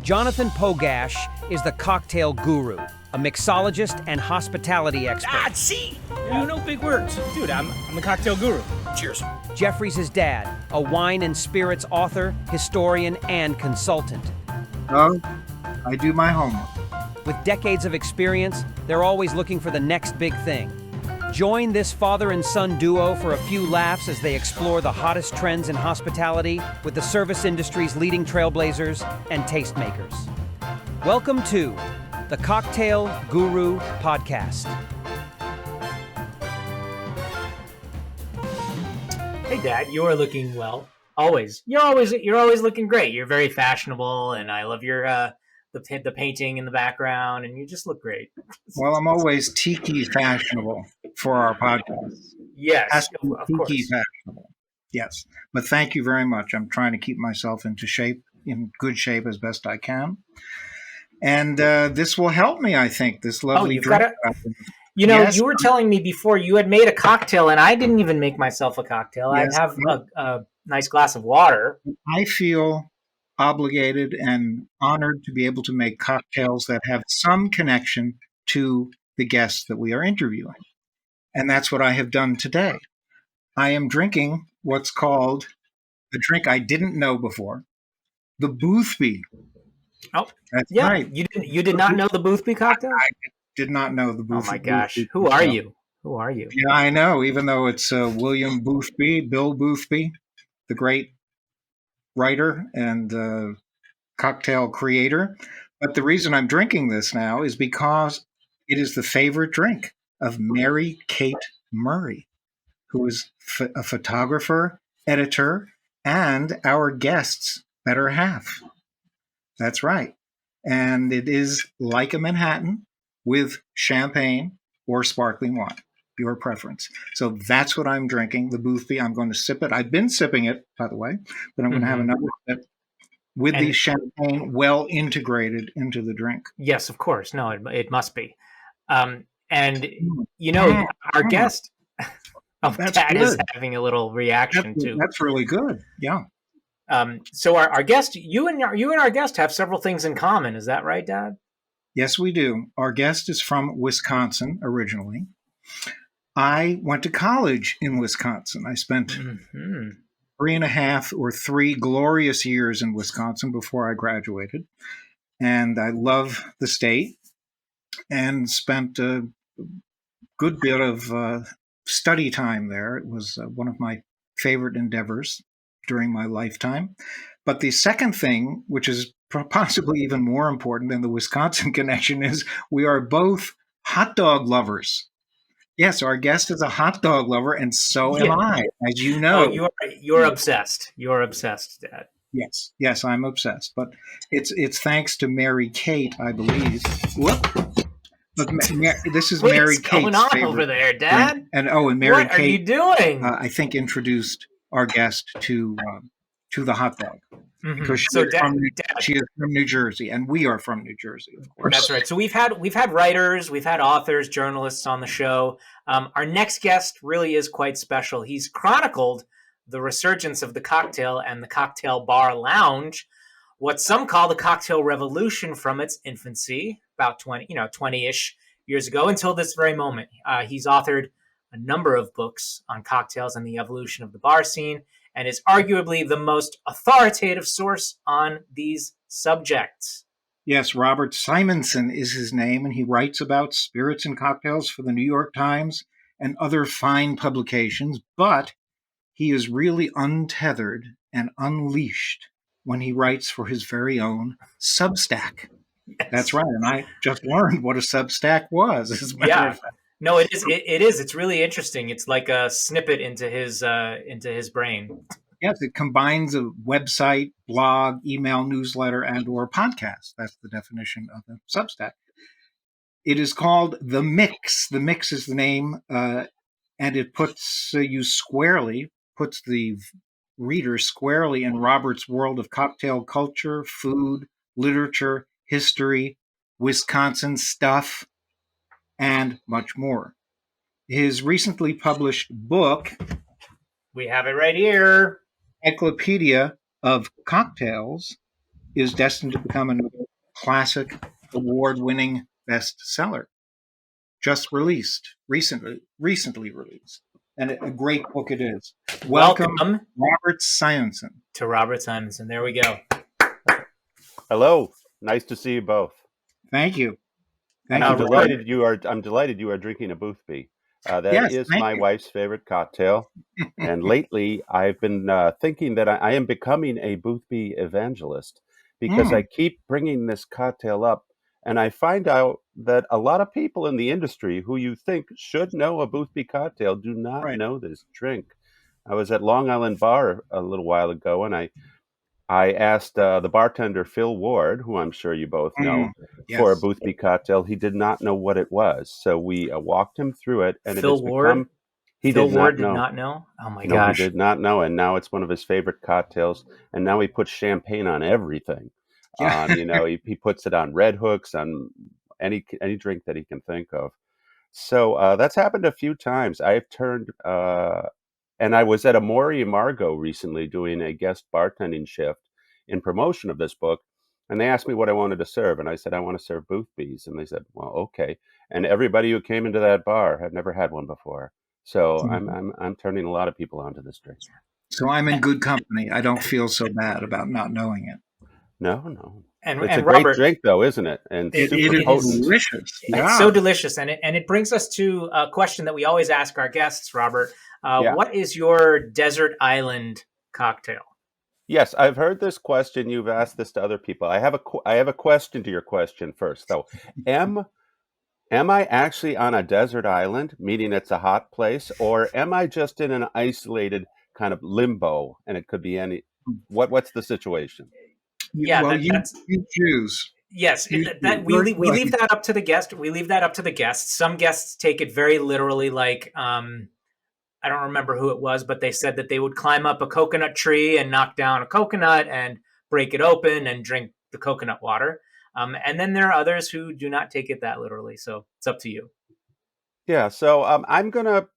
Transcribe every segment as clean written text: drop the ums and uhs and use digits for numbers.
Jonathan Pogash is the cocktail guru, a mixologist and hospitality expert. See? You know big words. Dude, I'm the cocktail guru. Cheers. Jeffrey's his dad, a wine and spirits author, historian, and consultant. Oh, I do my homework. With decades of experience, they're always looking for the next big thing. Join this father and son duo for a few laughs as they explore the hottest trends in hospitality with the service industry's leading trailblazers and tastemakers. Welcome to the Cocktail Guru Podcast. Hey, Dad, you are looking well. Always. You're always looking great. You're very fashionable, and I love your the painting in the background, and you just look great. Well, I'm always tiki fashionable for our podcast. Yes, of tiki fashionable. Yes, but thank you very much. I'm trying to keep myself in good shape as best I can, and this will help me. I think this lovely drink. Yes. You were telling me before you had made a cocktail, and I didn't even make myself a cocktail. Yes, I have a nice glass of water. I feel obligated and honored to be able to make cocktails that have some connection to the guests that we are interviewing. And that's what I have done today. I am drinking what's called a drink I didn't know before, the Boothby. Oh, that's right. You did not know the Boothby cocktail? I did not know the Boothby. Oh my gosh. Boothby. Who are you? Who are you? Yeah, I know. Even though it's William Boothby, Bill Boothby, the great writer and cocktail creator. But the reason I'm drinking this now is because it is the favorite drink of Mary Kate Murray, who is a photographer, editor, and our guest's better half. That's right. And it is like a Manhattan with champagne or sparkling wine, your preference. So that's what I'm drinking, the Boothby. I'm going to sip it. I've been sipping it, by the way, but I'm going to have another sip with the champagne well integrated into the drink. Yes, of course. No, it must be. Our guest, Dad is having a little reaction too. That's really good. Yeah. So our guest, you and our guest have several things in common. Is that right, Dad? Yes, we do. Our guest is from Wisconsin originally. I went to college in Wisconsin. I spent 3.5 or 3 glorious years in Wisconsin before I graduated. And I love the state and spent a good bit of study time there. It was one of my favorite endeavors during my lifetime. But the second thing, which is possibly even more important than the Wisconsin connection, is we are both hot dog lovers. Yes, our guest is a hot dog lover, and so am I, as you know. Oh, you're obsessed. You're obsessed, Dad. Yes, I'm obsessed. But it's thanks to Mary Kate, I believe. Whoop. But this is Mary Kate's favorite. What's going on over there, Dad? And Mary Kate. What are you doing? I think introduced our guest to the hot dog. Because she is from New Jersey, and we are from New Jersey, of course. That's right. So we've had writers, we've had authors, journalists on the show. Our next guest really is quite special. He's chronicled the resurgence of the cocktail and the cocktail bar lounge, what some call the cocktail revolution from its infancy, about 20-ish years ago, until this very moment. He's authored a number of books on cocktails and the evolution of the bar scene, and is arguably the most authoritative source on these subjects. Yes, Robert Simonson is his name, and he writes about spirits and cocktails for the New York Times and other fine publications, but he is really untethered and unleashed when he writes for his very own Substack. Yes. That's right, and I just learned what a Substack was, as a matter of fact. No, it is. It is. It's really interesting. It's like a snippet into his brain. Yes, it combines a website, blog, email, newsletter, and/or podcast. That's the definition of a Substack. It is called The Mix. The Mix is the name, and it puts the reader squarely in Robert's world of cocktail culture, food, literature, history, Wisconsin stuff, and much more. His recently published book, we have it right here, Encyclopedia of Cocktails, is destined to become another classic, award-winning bestseller. Just released, recently released, and a great book it is. Welcome, Robert Simonson. To Robert Simonson. There we go. Hello, nice to see you both. Thank you. And I'm delighted you are drinking a Boothby. That is my wife's favorite cocktail. And lately, I've been thinking that I am becoming a Boothby evangelist because I keep bringing this cocktail up, and I find out that a lot of people in the industry who you think should know a Boothby cocktail do not know this drink. I was at Long Island Bar a little while ago, and I asked the bartender, Phil Ward, who I'm sure you both know, for a Boothby cocktail. He did not know what it was. So we walked him through it. And Phil Ward? Phil Ward did not know? Oh, my gosh. He did not know. And now it's one of his favorite cocktails. And now he puts champagne on everything. He puts it on Red Hooks, on any drink that he can think of. So that's happened a few times. I've turned... And I was at Amore Margot recently doing a guest bartending shift in promotion of this book. And they asked me what I wanted to serve. And I said, I want to serve Boothbys. And they said, well, okay. And everybody who came into that bar had never had one before. So I'm turning a lot of people onto this drink. So I'm in good company. I don't feel so bad about not knowing it. No. And it's a Robert, great drink, though, isn't it? And it is delicious. It's so delicious. And it brings us to a question that we always ask our guests, Robert. What is your desert island cocktail? Yes, I've heard this question. You've asked this to other people. I have a question to your question first, though. Am I actually on a desert island, meaning it's a hot place, or am I just in an isolated kind of limbo, and it could be any? What's the situation? Yeah, well, you choose. Yes, we leave that up to the guest. We leave that up to the guests. Some guests take it very literally, like I don't remember who it was, but they said that they would climb up a coconut tree and knock down a coconut and break it open and drink the coconut water. And then there are others who do not take it that literally. So it's up to you. Yeah. So I'm gonna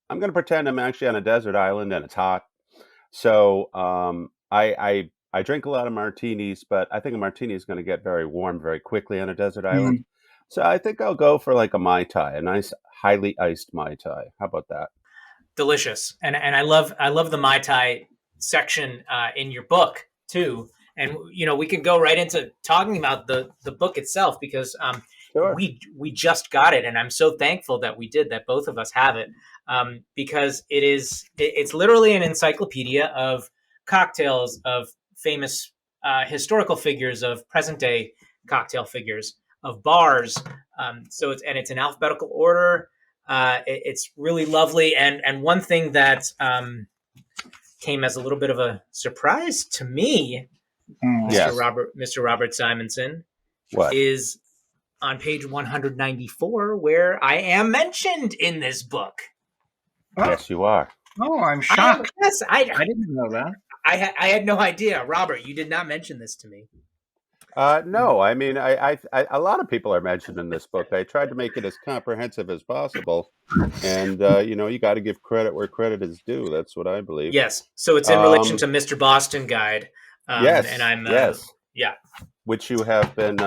pretend I'm actually on a desert island and it's hot. So I drink a lot of martinis, but I think a martini is going to get very warm very quickly on a desert island. So I think I'll go for like a Mai Tai, a nice highly iced Mai Tai. How about that? Delicious. And I love the Mai Tai section in your book too. And we can go right into talking about the book itself because Sure. we just got it, and I'm so thankful that we did, that both of us have it, because it's literally an encyclopedia of cocktails, of famous historical figures, of present day cocktail figures, of bars. So it's in alphabetical order. It's really lovely, and one thing that came as a little bit of a surprise to me, Mr. Robert Simonson, is on page 194, where I am mentioned in this book. Yes, you are. Oh, I'm shocked. Yes, I didn't know that. I had no idea. Robert, you did not mention this to me. No, I mean, I a lot of people are mentioned in this book. I tried to make it as comprehensive as possible, and you got to give credit where credit is due. That's what I believe. Yes, so it's in relation to Mr. Boston Guide. Yes, and I'm which you have been.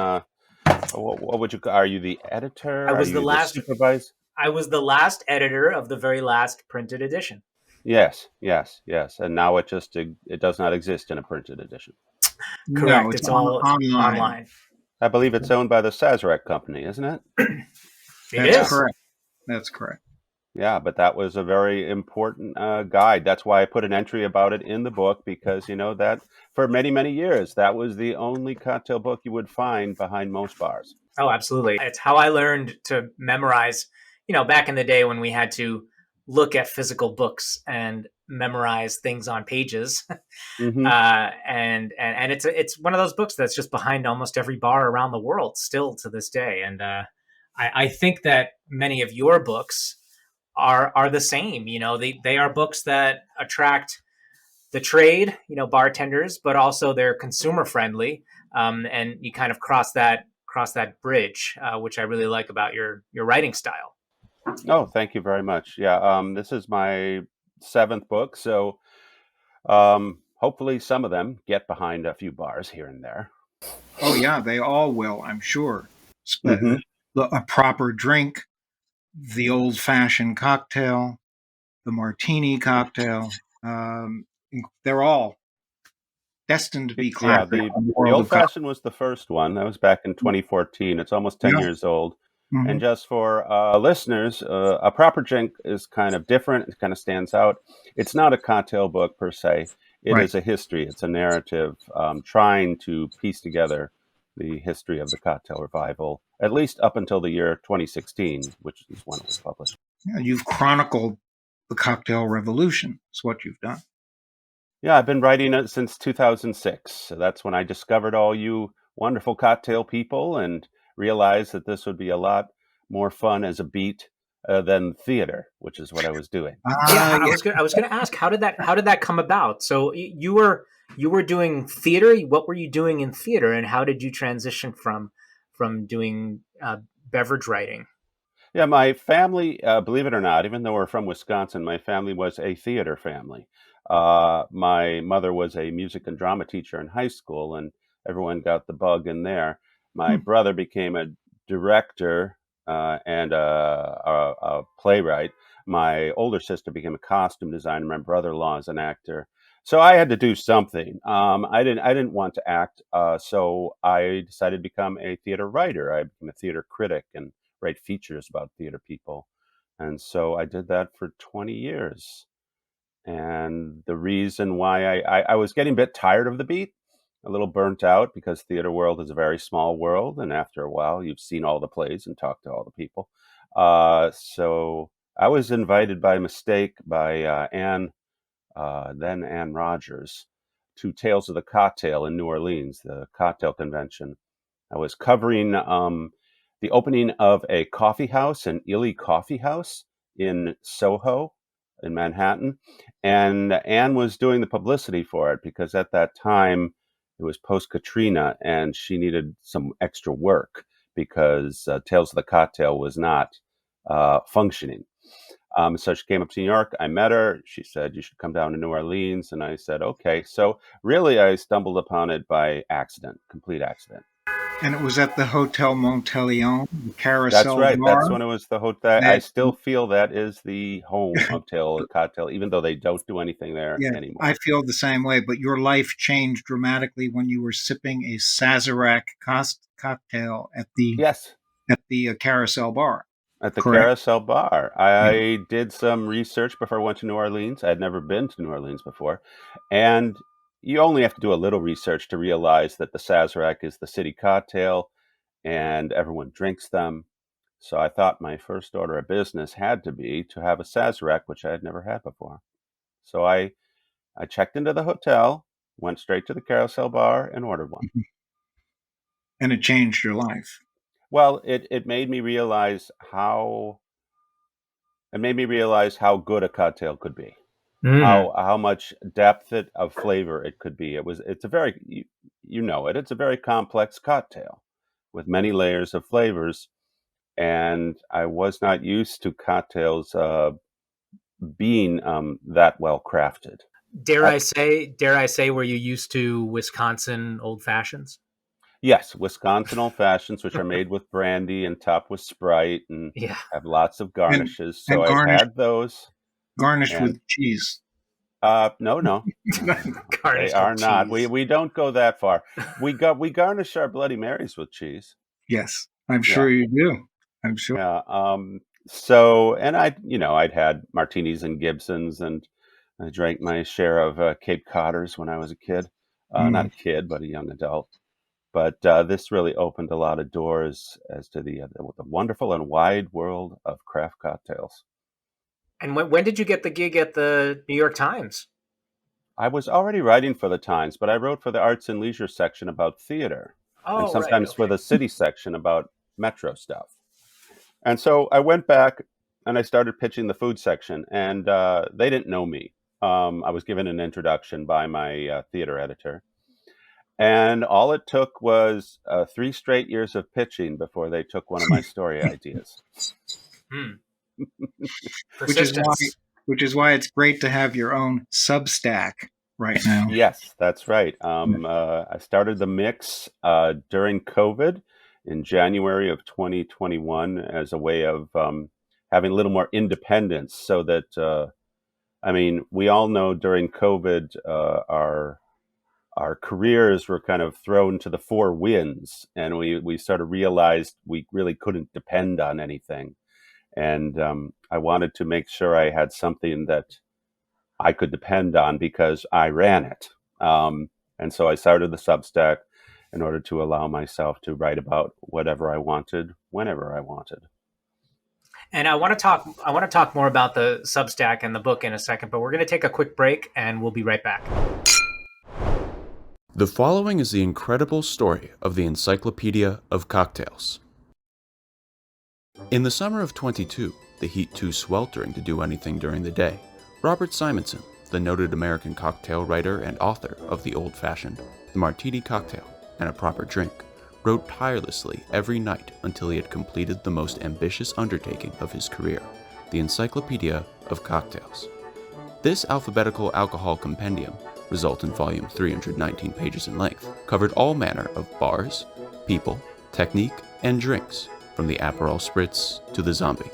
What would you? Are you the editor? I was the last supervisor. I was the last editor of the very last printed edition. Yes, and now it does not exist in a printed edition. Correct. No, it's all online. I believe it's owned by the Sazerac company, isn't it? That's correct. That's correct. Yeah, but that was a very important guide. That's why I put an entry about it in the book, because that for many, many years, that was the only cocktail book you would find behind most bars. Oh, absolutely. It's how I learned to memorize, back in the day when we had to look at physical books and memorize things on pages. Mm-hmm. And it's one of those books that's just behind almost every bar around the world still to this day. And I think that many of your books are the same. They are books that attract the trade, bartenders, but also they're consumer friendly. And you kind of cross that bridge, which I really like about your writing style. Oh, thank you very much. Yeah. This is my 7th book. So, hopefully some of them get behind a few bars here and there. Oh yeah, they all will, I'm sure. Mm-hmm. A proper drink, the old-fashioned cocktail, the martini cocktail, they're all destined to be Yeah, classic the in the the world old of cocktails. fashioned was the first one. That was back in 2014. It's almost 10 Yeah. years old. Mhm. And just for listeners, a proper drink is kind of different. It kind of stands out. It's not a cocktail book per se. It Right. is a history. It's a narrative trying to piece together the history of the cocktail revival, at least up until the year 2016, which is when it was published. Yeah, you've chronicled the cocktail revolution. Is what you've done. Yeah, I've been writing it since 2006. So that's when I discovered all you wonderful cocktail people and realized that this would be a lot more fun as a beat than theater, which is what I was doing. Yeah, I was gonna ask, how did that come about? So you were doing theater. What were you doing in theater, and how did you transition from doing beverage writing? Yeah, my family, believe it or not, even though we're from Wisconsin, my family was a theater family. My mother was a music and drama teacher in high school, and everyone got the bug in there. My Hmm. brother became a director and a playwright. My older sister became a costume designer. My brother-in-law is an actor. So I had to do something. I didn't want to act, so I decided to become a theater writer. I became a theater critic and write features about theater people. And so I did that for 20 years. And the reason why I was getting a bit tired of the beat, a little burnt out, because theater world is a very small world. And after a while, you've seen all the plays and talked to all the people. So I was invited by mistake by then Ann Rogers, to Tales of the Cocktail in New Orleans, the cocktail convention. I was covering the opening of a coffee house, an Illy Coffee House in Soho, in Manhattan, and Anne was doing the publicity for it because at that time it was post Katrina, and she needed some extra work because Tales of the Cocktail was not functioning. So she came up to New York. I met her. She said, "You should come down to New Orleans." And I said, "Okay." So really, I stumbled upon it by accident, complete accident. And it was at the Hotel Montelion, the That's Carousel right. Bar. That's when it was the hotel. I That, still feel that is the home of Tail Cocktail, even though they don't do anything there yeah, I anymore. feel the same way. But your life changed dramatically when you were sipping a Sazerac cocktail at Yes, the Carousel Bar. at the Correct? Carousel Bar. Yeah. I did some research before I went to New Orleans. I had never been to New Orleans before. And you only have to do a little research to realize that the Sazerac is the city cocktail and everyone drinks them. So I thought my first order of business had to be to have a Sazerac, which I had never had before. So I checked into the hotel, went straight to the Carousel Bar, and ordered one. And it changed your life. Well, it made me realize how good a cocktail could be, Mm. how much depth of flavor it could be. It's a very you know it. It's a very complex cocktail with many layers of flavors, and I was not used to cocktails being that well crafted. Dare I, I say, were you used to Wisconsin old fashions? Yes, Wisconsin old fashions, which are made with brandy and topped with Sprite and Yeah. have lots of And garnishes. So and I've garnished had those. And with cheese. no, no, they Garnished are with not. cheese. We don't go that far. We garnish our Bloody Marys with cheese. Yes, I'm Yeah, sure you do. I'm sure. yeah. So and I'd had martinis and Gibsons, and I drank my share of Cape Codders when I was a kid. Not Mm. a kid, but a young adult. But this really opened a lot of doors as to the wonderful and wide world of craft cocktails. And when did you get the gig at the New York Times? I was already writing for the Times, but I wrote for the arts and leisure section about theater, and Oh, right. sometimes for Okay. the city section about metro stuff. And so I went back and I started pitching the food section, and they didn't know me. I was given an introduction by my theater editor. And all it took was 3 straight years of pitching before they took one of my story ideas. Hmm. Which is why Persistence. which is why it's great to have your own Substack. right now. Yes, that's right. I started the mix during COVID in January of 2021 as a way of having a little more independence so that, I mean, we all know during COVID, our careers were kind of thrown to the four winds, and we sort of realized we really couldn't depend on anything. And I wanted to make sure I had something that I could depend on because I ran it. And so I started the Substack in order to allow myself to write about whatever I wanted, whenever I wanted. And I want to talk more about the Substack and the book in a second, but we're going to take a quick break and we'll be right back. The following is the incredible story of the Encyclopedia of Cocktails. In the summer of 22, the heat too sweltering to do anything during the day, Robert Simonson, the noted American cocktail writer and author of The Old-Fashioned, The Martini Cocktail, and A Proper Drink, wrote tirelessly every night until he had completed the most ambitious undertaking of his career, the Encyclopedia of Cocktails. This alphabetical alcohol compendium, resultant volume 319 pages in length, covered all manner of bars, people, technique, and drinks, from the Aperol Spritz to the Zombie.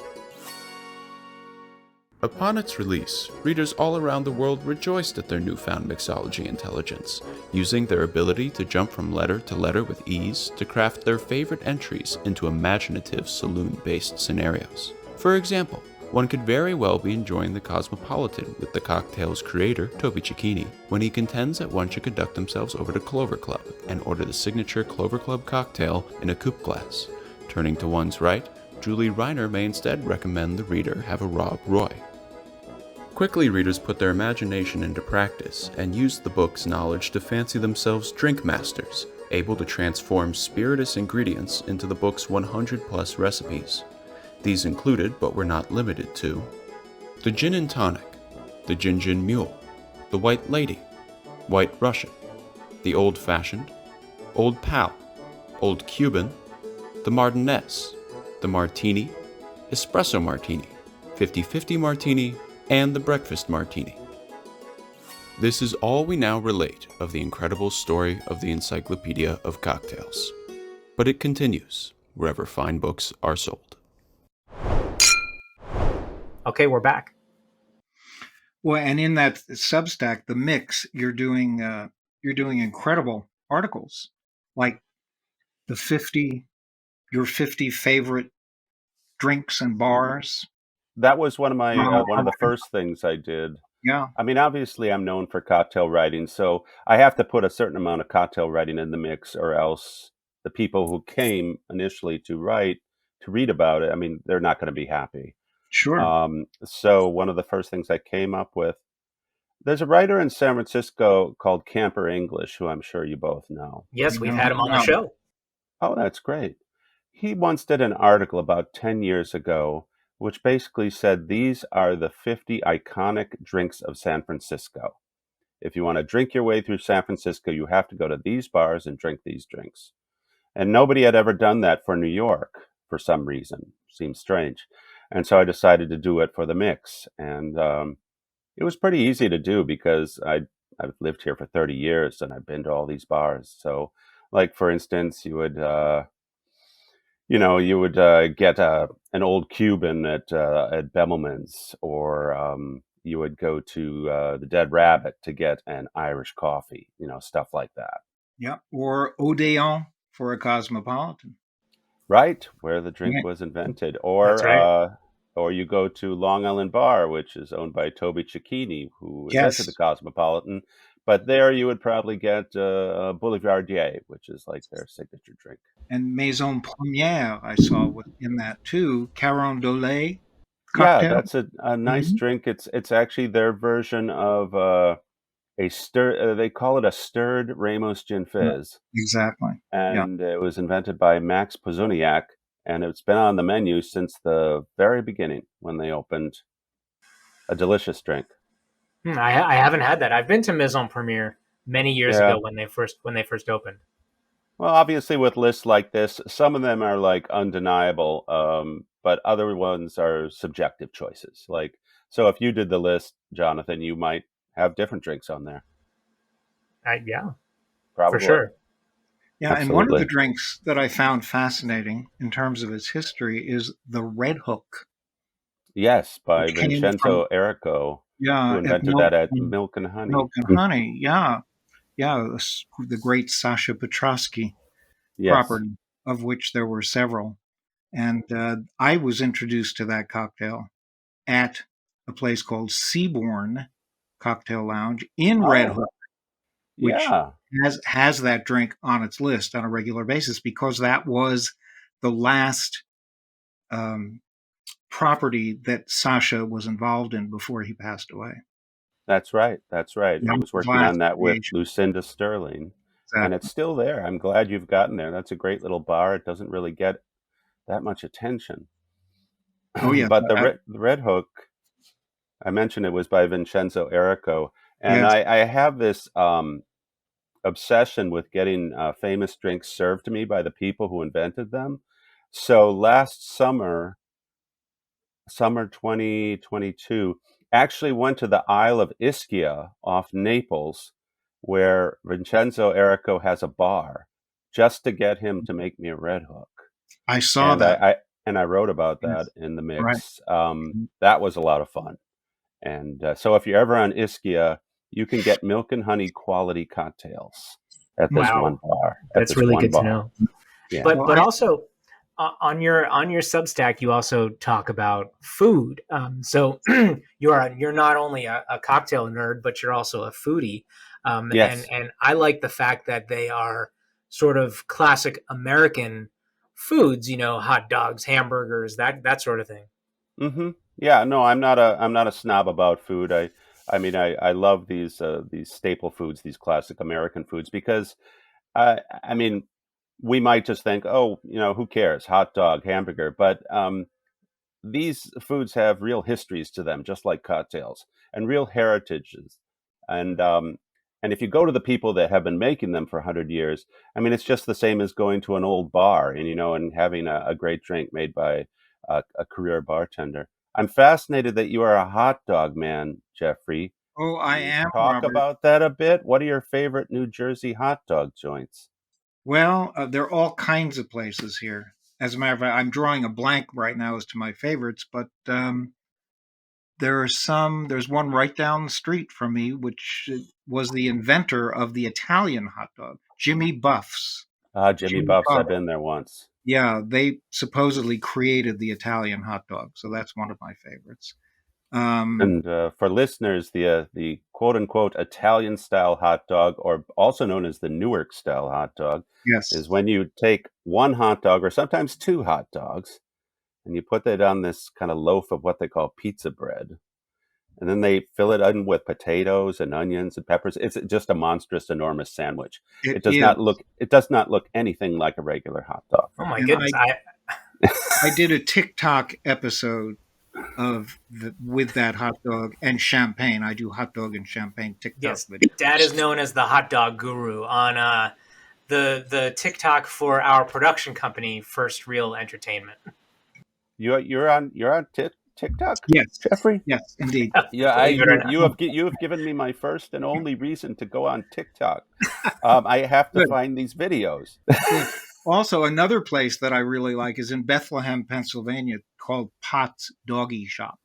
Upon its release, readers all around the world rejoiced at their newfound mixology intelligence, using their ability to jump from letter to letter with ease to craft their favorite entries into imaginative saloon-based scenarios. For example, one could very well be enjoying the Cosmopolitan with the cocktail's creator, Toby Cecchini, when he contends that one should conduct themselves over to Clover Club and order the signature Clover Club cocktail in a coupe glass. Turning to one's right, Julie Reiner may instead recommend the reader have a Rob Roy. Quickly, readers put their imagination into practice and used the book's knowledge to fancy themselves drink masters, able to transform spirituous ingredients into the book's 100-plus recipes. These included, but were not limited to, the Gin and Tonic, the Gin Mule, the White Lady, White Russian, the Old-Fashioned, Old Pal, Old Cuban, the Martinez, the Martini, Espresso Martini, 50-50 Martini, and the Breakfast Martini. This is all we now relate of the incredible story of the Encyclopedia of Cocktails. But it continues wherever fine books are sold. Okay, we're back. Well, and in that Substack, the mix, you're doing incredible articles, like your 50 favorite drinks and bars. That was one of my one of the first things I did. Yeah. I mean, obviously, I'm known for cocktail writing, so I have to put a certain amount of cocktail writing in the mix, or else the people who came initially to read about it, I mean, they're not going to be happy. Sure. So one of the first things I came up with, there's a writer in San Francisco called Camper English, who I'm sure you both know. Yes, we've had him on the show. Oh, that's great. He once did an article about 10 years ago, which basically said these are the 50 iconic drinks of San Francisco. If you want to drink your way through San Francisco, you have to go to these bars and drink these drinks. And nobody had ever done that for New York for some reason. Seems strange. And so I decided to do it for the mix. And it was pretty easy to do because I've lived here for 30 years and I've been to all these bars. So, like, for instance, you would get an old Cuban at Bemelman's, or you would go to the Dead Rabbit to get an Irish coffee, stuff like that. Yeah, or Odeon for a Cosmopolitan. Right, where the drink was invented. Or right. Or you go to Long Island Bar, which is owned by Toby Cecchini, who invented the Cosmopolitan. But there you would probably get Boulevardier, which is like their signature drink. And Maison Première, I saw in that too. Carondelet cocktail. Yeah, that's a nice drink. It's actually their version of a stir. They call it a stirred Ramos Gin Fizz. Exactly. And it was invented by Max Pozuniak, and it's been on the menu since the very beginning when they opened. A delicious drink. I haven't had that. I've been to Maison Premiere many years ago when they first opened. Well, obviously, with lists like this, some of them are like undeniable, but other ones are subjective choices. Like, so if you did the list, Jonathan, you might have different drinks on there. Yeah, Probably. for sure. Yeah, Absolutely. and one of the drinks that I found fascinating in terms of its history is the Red Hook. Yes, by Which came from, Vincenzo Errico, who yeah, at invented that at Milk and Honey. Milk and Honey. Yeah, yeah, the great Sasha Petrosky Yes. property, of which there were several. And I was introduced to that cocktail at a place called Seabourn Cocktail Lounge in Red Oh, Hook, which yeah. has that drink on its list on a regular basis because that was the last property that Sasha was involved in before he passed away. That's right. That's right. That He was was his working on last that with creation. Lucinda Sterling, and it's Exactly. still there. I'm glad you've gotten there. That's a great little bar. It doesn't really get that much attention. Oh yes, But the Red Hook, I mentioned it was by Vincenzo Errico, and yes. I have this obsession with getting famous drinks served to me by the people who invented them. So last summer 2022, actually went to the Isle of Ischia off Naples, where Vincenzo Errico has a bar, just to get him to make me a Red Hook. I saw And that. I wrote about that Yes. in the Right. mix. That was a lot of fun. And so if you're ever on Ischia, you can get Milk and Honey quality cocktails at this one Wow, bar. that's really good to know. Yeah. But Well, also on your Substack, you also talk about food. So you're not only a cocktail nerd, but you're also a foodie. Yes. And I like the fact that they are sort of classic American foods. Hot dogs, hamburgers, that sort of thing. Mm-hmm. Yeah, no, I'm not a snob about food. I mean, I love these staple foods, these classic American foods, because I mean, we might just think, oh, who cares, hot dog, hamburger, but these foods have real histories to them, just like cocktails, and real heritages. And and if you go to the people that have been making them for 100 years, I mean, it's just the same as going to an old bar and and having a great drink made by a career bartender. I'm fascinated that you are a hot dog man, Jeffrey. oh, Can I you am, talk Robert. about that a bit? What are your favorite New Jersey hot dog joints? Well, there are all kinds of places here. As a matter of fact, I'm drawing a blank right now as to my favorites, but there are some. There's one right down the street from me, which was the inventor of the Italian hot dog, Jimmy Buff's. Jimmy Jimmy Buff's. Buff. I've been there once. Yeah, they supposedly created the Italian hot dog, so that's one of my favorites. And for listeners, the quote unquote Italian style hot dog, or also known as the Newark style hot dog, is Yes, when you take one hot dog or sometimes two hot dogs and you put that on this kind of loaf of what they call pizza bread. And then they fill it in with potatoes and onions and peppers. It's just a monstrous, enormous sandwich. it It does is. not look anything like a regular hot dog. Oh my And goodness! I did a TikTok episode with that hot dog and champagne. I do hot dog and champagne TikTok Yes, videos. Dad is known as the hot dog guru on the TikTok for our production company, First Real Entertainment. You're on TikTok, Yes, Jeffrey? yes, indeed. Yeah, Believe it or not. you have given me my first and only reason to go on TikTok. I have to Good. find these videos. Good. Also, another place that I really like is in Bethlehem, Pennsylvania, called Pot's Doggy Shop.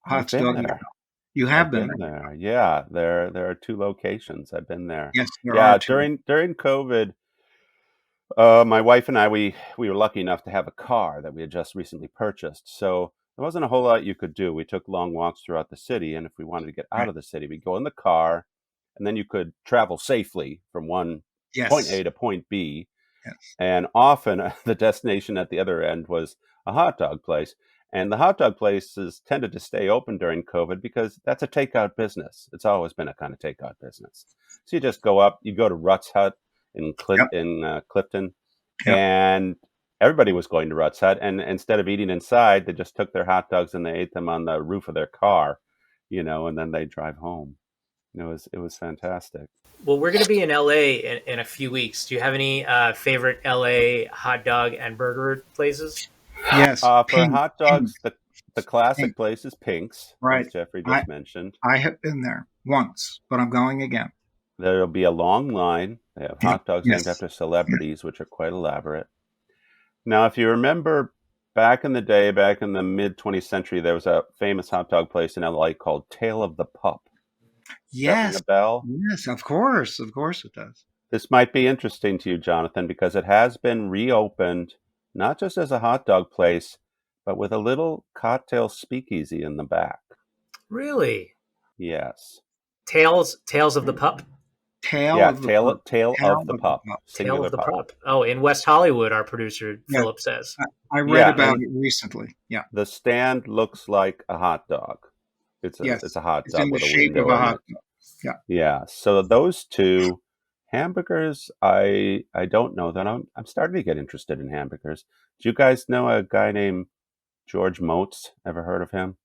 I've Pot's been Doggy there. Shop. You have I've been been there? there. Yeah, there are two locations. I've been there. Yes, there are Yeah, two. during COVID, my wife and I we were lucky enough to have a car that we had just recently purchased. So there wasn't a whole lot you could do. We took long walks throughout the city, and if we wanted to get out Right. of the city, we'd go in the car, and then you could travel safely from one point Yes, A to point B. yes. And often the destination at the other end was a hot dog place. And the hot dog places tended to stay open during COVID because that's a takeout business. It's always been a kind of takeout business. So you just go up, you go to Rutt's Hut in Yep, Clifton, yep. and everybody was going to Rutt's Hut. And instead of eating inside, they just took their hot dogs and they ate them on the roof of their car, and then they drive home. It was fantastic. Well, we're going to be in LA in a few weeks. Do you have any favorite LA hot dog and burger places? Yes. For Pink, hot pink, dogs, the classic pink. place is Pink's, as Right. Jeffrey I just mentioned. I have been there once, but I'm going again. There'll be a long line. They have hot dogs named Yes. after celebrities, which are quite elaborate. Now, if you remember back in the day, back in the mid 20th century, there was a famous hot dog place in LA called Tale of the Pup. Does that ring a Yes. bell? Yes, of course. Of course it does. This might be interesting to you, Jonathan, because it has been reopened, not just as a hot dog place, but with a little cocktail speakeasy in the back. Really? Yes. Tales of the Pup? Tale of the Pup. Tale of the Pup. Oh, in West Hollywood, our producer Philip says. I read about it recently. Yeah. The stand looks like a hot dog. It's a hot dog with a window in it. Yeah. Yeah. So those two hamburgers, I don't know that I'm starting to get interested in hamburgers. Do you guys know a guy named George Moats? Ever heard of him?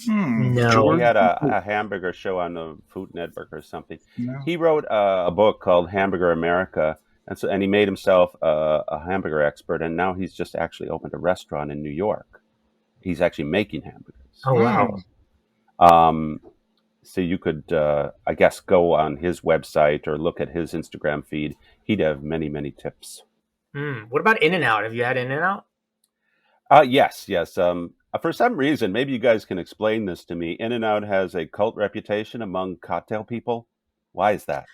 No. He had a hamburger show on the Food Network or something. No. He wrote a book called Hamburger America, and he made himself a hamburger expert, and now he's just actually opened a restaurant in New York. He's actually making hamburgers. Oh, wow. So you could, I guess, go on his website or look at his Instagram feed. He'd have many, many tips. What about In-N-Out? Have you had In-N-Out? Yes. For some reason, maybe you guys can explain this to me. In-N-Out has a cult reputation among cocktail people. Why is that?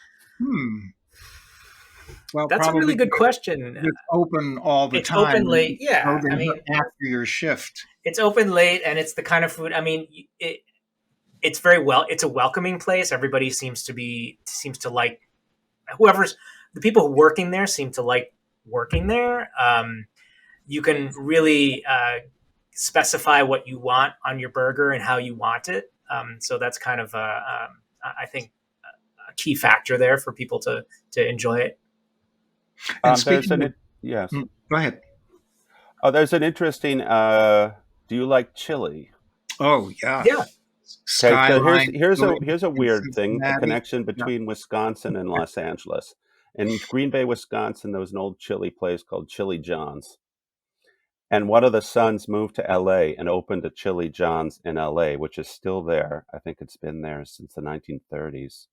Well, that's a really good question. It's open all the time. It's open late. Yeah. I mean, after your shift. It's open late, and it's the kind of food. I mean, it's it's a welcoming place. Everybody seems to like the people who working there seem to like working there. You can really specify what you want on your burger and how you want it. So that's kind of I think a key factor there for people to enjoy it. Yes. Go ahead. Oh, there's an interesting. Do you like chili? Oh yeah. Yeah. Okay, so here's a weird thing, a connection between Wisconsin and Los Angeles. In Green Bay, Wisconsin, there was an old chili place called Chili John's. And one of the sons moved to LA and opened a Chili John's in LA, which is still there. I think it's been there since the 1930s.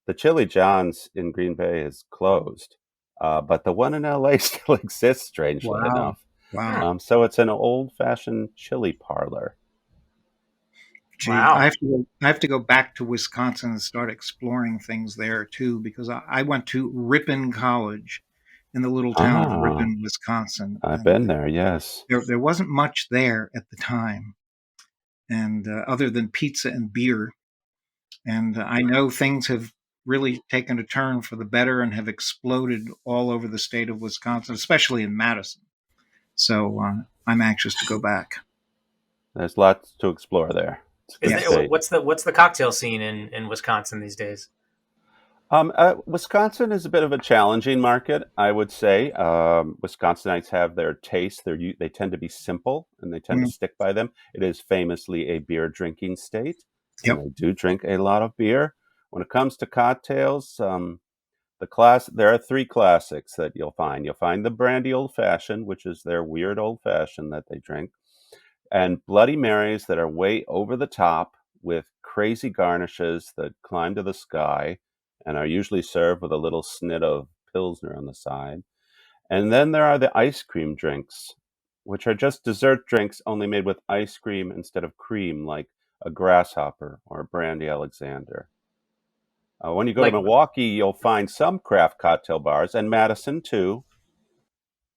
The Chili John's in Green Bay is closed, but the one in LA still exists, strangely enough. Wow. So it's an old-fashioned chili parlor. Gee, wow. I have to go back to Wisconsin and start exploring things there too, because I went to Ripon College in the little town of Ripon, Wisconsin. I've been there, yes. There wasn't much there at the time, and other than pizza and beer. And I know things have really taken a turn for the better and have exploded all over the state of Wisconsin, especially in Madison. So I'm anxious to go back. There's lots to explore there. What's the cocktail scene in Wisconsin these days? Wisconsin is a bit of a challenging market, I would say. Wisconsinites have their taste. They tend to be simple, and they tend to stick by them. It is famously a beer drinking state. Yep. And they do drink a lot of beer. When it comes to cocktails, there are three classics that you'll find. You'll find the brandy old fashioned, which is their weird old fashioned that they drink, and Bloody Marys that are way over the top with crazy garnishes that climb to the sky and are usually served with a little snit of Pilsner on the side. And then there are the ice cream drinks, which are just dessert drinks only made with ice cream instead of cream, like a Grasshopper or a Brandy Alexander. When you go to Milwaukee, you'll find some craft cocktail bars, and Madison too,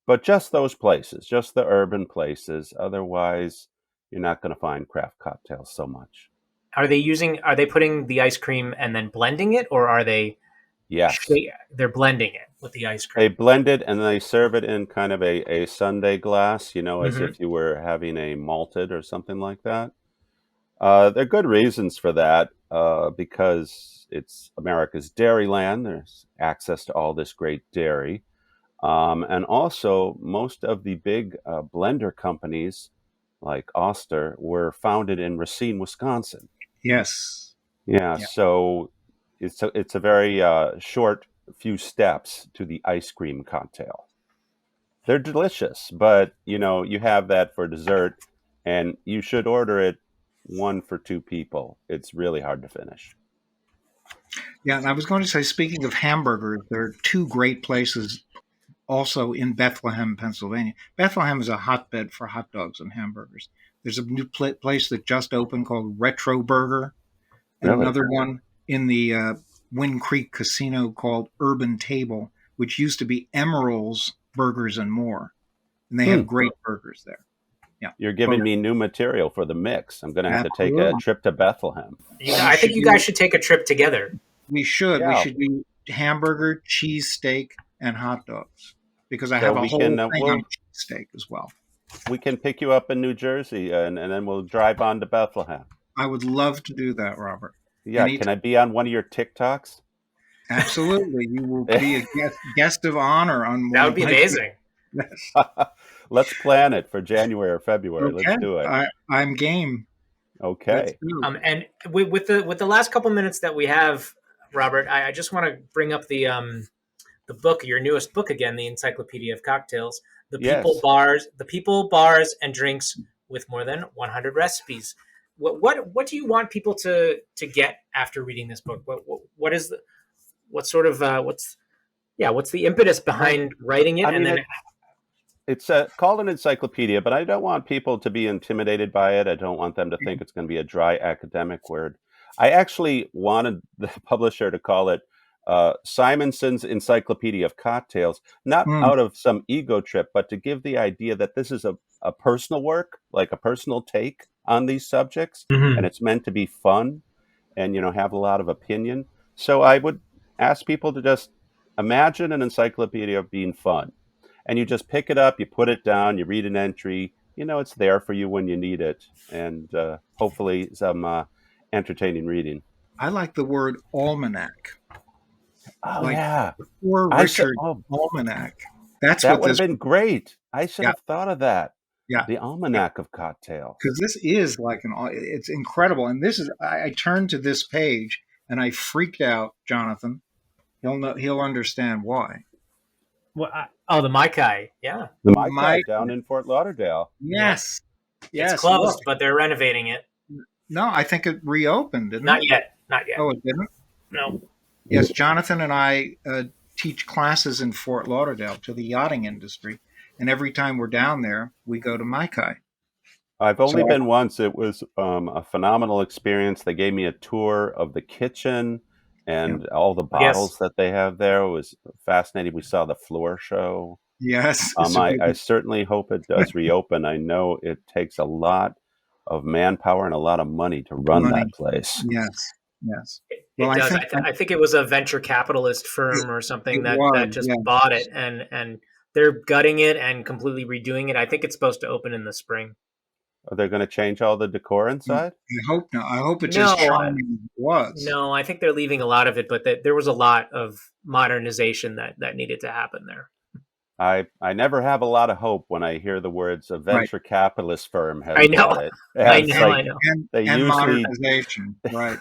but just those places, just the urban places. Otherwise, you're not going to find craft cocktails so much. Are they putting the ice cream and then blending it, or are they? Yes. They're blending it with the ice cream. They blend it and they serve it in kind of a sundae glass, as if you were having a malted or something like that. There are good reasons for that, because it's America's dairy land. There's access to all this great dairy. And also, most of the big blender companies, like Oster, were founded in Racine, Wisconsin. Yes. Yeah. So it's a very short few steps to the ice cream cocktail. They're delicious, but you have that for dessert, and you should order it one for two people. It's really hard to finish. Yeah, and I was going to say, speaking of hamburgers, there are two great places also in Bethlehem, Pennsylvania. Bethlehem is a hotbed for hot dogs and hamburgers. There's a new place that just opened called Retro Burger, and Really? another one in the Wind Creek Casino called Urban Table, which used to be Emerald's Burgers and More. And they have great burgers there. Yeah. You're giving me new material for the mix. I'm going to have to take a trip to Bethlehem. I think you guys should take a trip together. We should. Yeah. We should do hamburger, cheesesteak, and hot dogs. Because I have a whole thing on cheesesteak as well. We can pick you up in New Jersey, and then we'll drive on to Bethlehem. I would love to do that, Robert. Yeah, can I be on one of your TikToks? Absolutely. You will be a guest of honor on one. That would be amazing. Yes. Let's plan it for January or February. Okay. Let's do it. I'm game. Okay. And with the last couple minutes that we have, Robert, I just want to bring up the book, your newest book again, the Encyclopedia of Cocktails, the people, bars, and drinks with more than 100 recipes. What do you want people to get after reading this book? What's the impetus behind writing it? It's called an encyclopedia, but I don't want people to be intimidated by it. I don't want them to think it's going to be a dry academic word. I actually wanted the publisher to call it Simonson's Encyclopedia of Cocktails, not out of some ego trip, but to give the idea that this is a personal work, like a personal take on these subjects, and it's meant to be fun and, have a lot of opinion. So I would ask people to just imagine an encyclopedia being fun. And you just pick it up, you put it down, you read an entry, it's there for you when you need it, and hopefully some entertaining reading. I like the word almanac. Oh, yeah. Poor Richard Almanac. That would have been great. I should have thought of that. Yeah. The Almanac of Cocktail. Because this is it's incredible. And this is, I turned to this page and I freaked out, Jonathan. He'll understand why. The Maikai, yeah. The Maikai down in Fort Lauderdale. Yes. Yes. It's closed, but they're renovating it. No, I think it reopened, didn't it? Not yet. Oh, it didn't? No. Yes, Jonathan and I teach classes in Fort Lauderdale to the yachting industry. And every time we're down there, we go to Maikai. I've only been once. It was a phenomenal experience. They gave me a tour of the kitchen and all the bottles that they have there. It was fascinating. We saw the floor show. Yes. I certainly hope it does reopen. I know it takes a lot of manpower and a lot of money to run that place. Yes. It does. I think it was a venture capitalist firm or something that just bought it, and they're gutting it and completely redoing it. I think it's supposed to open in the spring. Are they going to change all the decor inside? I hope not. I hope it's as charming as it was. No, I think they're leaving a lot of it, but there was a lot of modernization that needed to happen there. I never have a lot of hope when I hear the words a venture capitalist firm has bought it. I know. And modernization, right.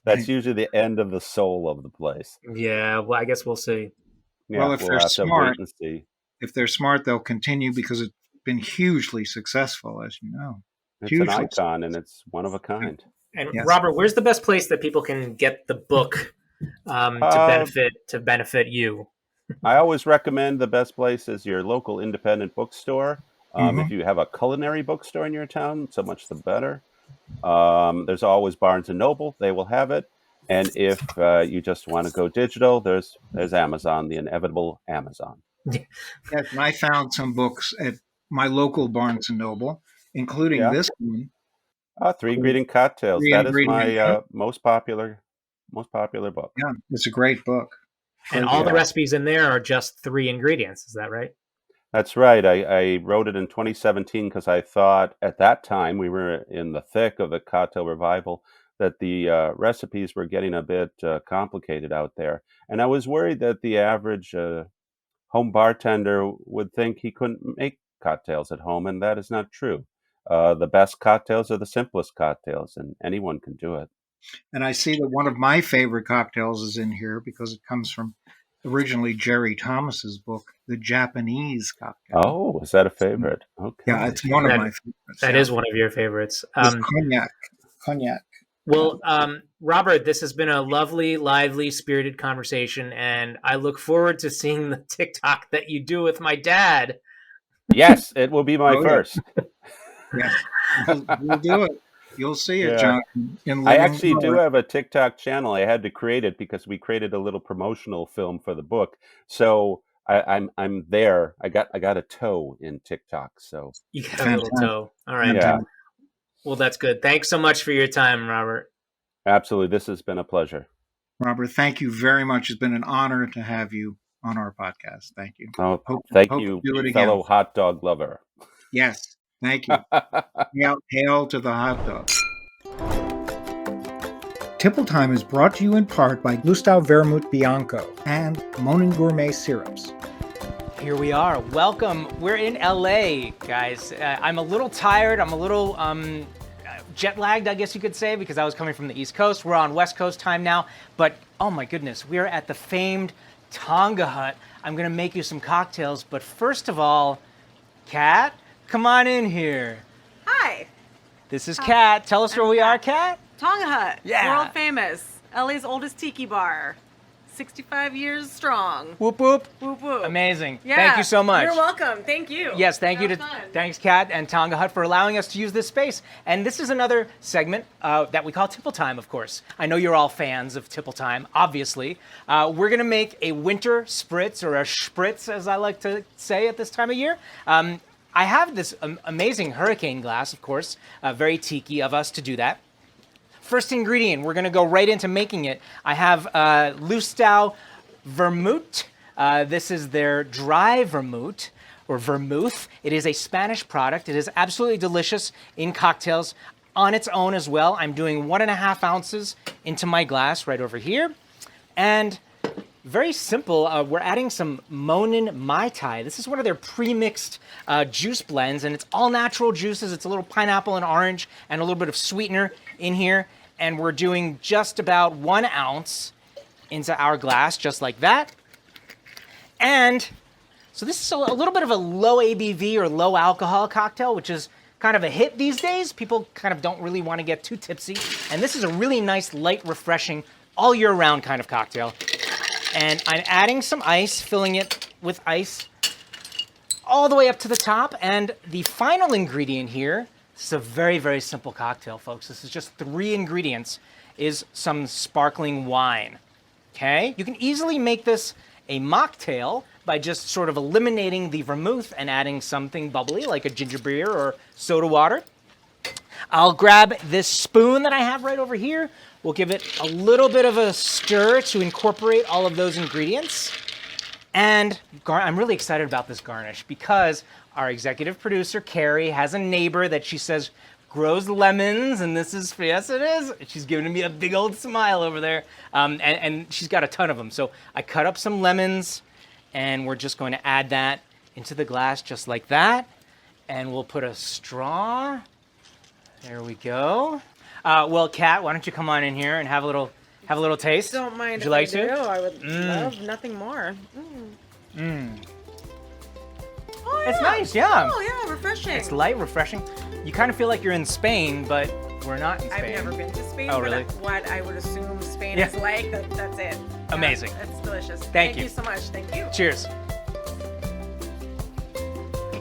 That's usually the end of the soul of the place. Yeah, well, I guess we'll see. Yeah, well, if they're smart, they'll continue because it's been hugely successful, as you know. It's an icon, and it's one of a kind. And Robert, where's the best place that people can get the book to benefit you? I always recommend the best place is your local independent bookstore. If you have a culinary bookstore in your town, so much the better. There's always Barnes and Noble; they will have it. And if you just want to go digital, there's Amazon, the inevitable Amazon. Yes, and I found some books at my local Barnes and Noble, including this one. Three Ingredient Cocktails. That is my most popular book. Yeah, it's a great book. And all the recipes in there are just 3 ingredients. Is that right? That's right. I wrote it in 2017 because I thought at that time we were in the thick of the cocktail revival that the recipes were getting a bit complicated out there. And I was worried that the average home bartender would think he couldn't make cocktails at home, and that is not true. The best cocktails are the simplest cocktails, and anyone can do it. And I see that one of my favorite cocktails is in here because it comes from originally Jerry Thomas's book, The Japanese Cocktail. Oh, is that a favorite? Okay. Yeah, it's one of my favorites. That is one of your favorites. Cognac. Well, Robert, this has been a lovely, lively, spirited conversation, and I look forward to seeing the TikTok that you do with my dad. Yes, it will be my first. Yes, we'll do it. You'll see it, Yeah. John. I actually do have a TikTok channel. I had to create it because we created a little promotional film for the book. So I'm there. I got a toe in TikTok. So you got a little toe. All right. Yeah. Well, that's good. Thanks so much for your time, Robert. Absolutely. This has been a pleasure. Robert, thank you very much. It's been an honor to have you on our podcast. Thank you. Oh, thank you, fellow hot dog lover. Yes, thank you. Hail to the hot dog. Tipple Time is brought to you in part by Lustau Vermouth Bianco and Monin Gourmet Syrups. Here we are. Welcome. We're in LA, guys. I'm a little tired. I'm a little jet lagged, I guess you could say, because I was coming from the East Coast. We're on West Coast time now. But, oh my goodness, we're at the famed Tonga Hut. I'm going to make you some cocktails. But first of all, Kat, come on in here. Hi. This is Kat. Tell us where we are, Kat. Tonga Hut. Yeah. World famous. LA's oldest tiki bar. 65 years strong. Whoop, whoop. Whoop, whoop. Amazing. Yeah. Thank you so much. You're welcome. Thank you. Yes, thank you. Thanks, Kat and Tonga Hut, for allowing us to use this space. And this is another segment that we call Tipple Time, of course. I know you're all fans of Tipple Time, obviously. We're going to make a winter spritz, or a spritz, as I like to say at this time of year. I have this amazing hurricane glass, of course, very tiki of us to do that. First ingredient, we're going to go right into making it. I have Lustau Vermouth. This is their dry vermouth, or vermouth. It is a Spanish product. It is absolutely delicious in cocktails on its own as well. I'm doing 1.5 ounces into my glass right over here. And very simple, we're adding some Monin Mai Tai. This is one of their pre-mixed juice blends, and it's all natural juices. It's a little pineapple and orange and a little bit of sweetener in here. And we're doing just about 1 ounce into our glass, just like that. And so this is a little bit of a low ABV or low alcohol cocktail, which is kind of a hit these days. People kind of don't really want to get too tipsy. And this is a really nice, light, refreshing, all year round kind of cocktail. And I'm adding some ice, filling it with ice all the way up to the top. And the final ingredient here, this is a very, very simple cocktail, folks. This is just 3 ingredients, is some sparkling wine. Okay? You can easily make this a mocktail by just sort of eliminating the vermouth and adding something bubbly like a ginger beer or soda water. I'll grab this spoon that I have right over here. We'll give it a little bit of a stir to incorporate all of those ingredients. And I'm really excited about this garnish because our executive producer, Carrie, has a neighbor that she says grows lemons, and this is, yes it is. She's giving me a big old smile over there. And she's got a ton of them. So I cut up some lemons, and we're just going to add that into the glass just like that. And we'll put a straw. There we go. Well, Kat, why don't you come on in here and have a little taste? Don't mind. Would you like I do. to? I would love nothing more. Oh, yeah. It's nice, yeah. Oh, yeah, refreshing. It's light, refreshing. You kind of feel like you're in Spain, but we're not in Spain. I've never been to Spain. Oh, really? But what I would assume Spain Yeah. is like, that's it. Amazing. Yeah, it's delicious. Thank you you so much. Thank you. Cheers.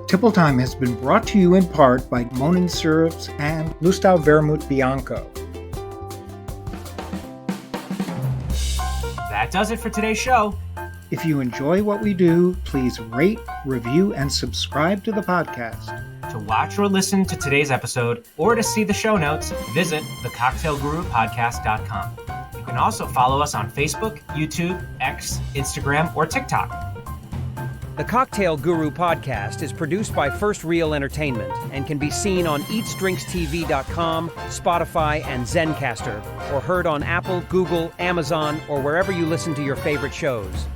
Tipple Time has been brought to you in part by Monin Syrups and Lustau Vermouth Bianco. That does it for today's show. If you enjoy what we do, please rate, review, and subscribe to the podcast. To watch or listen to today's episode, or to see the show notes, visit thecocktailgurupodcast.com. You can also follow us on Facebook, YouTube, X, Instagram, or TikTok. The Cocktail Guru podcast is produced by First Reel Entertainment and can be seen on EatsDrinksTV.com, Spotify, and Zencaster, or heard on Apple, Google, Amazon, or wherever you listen to your favorite shows.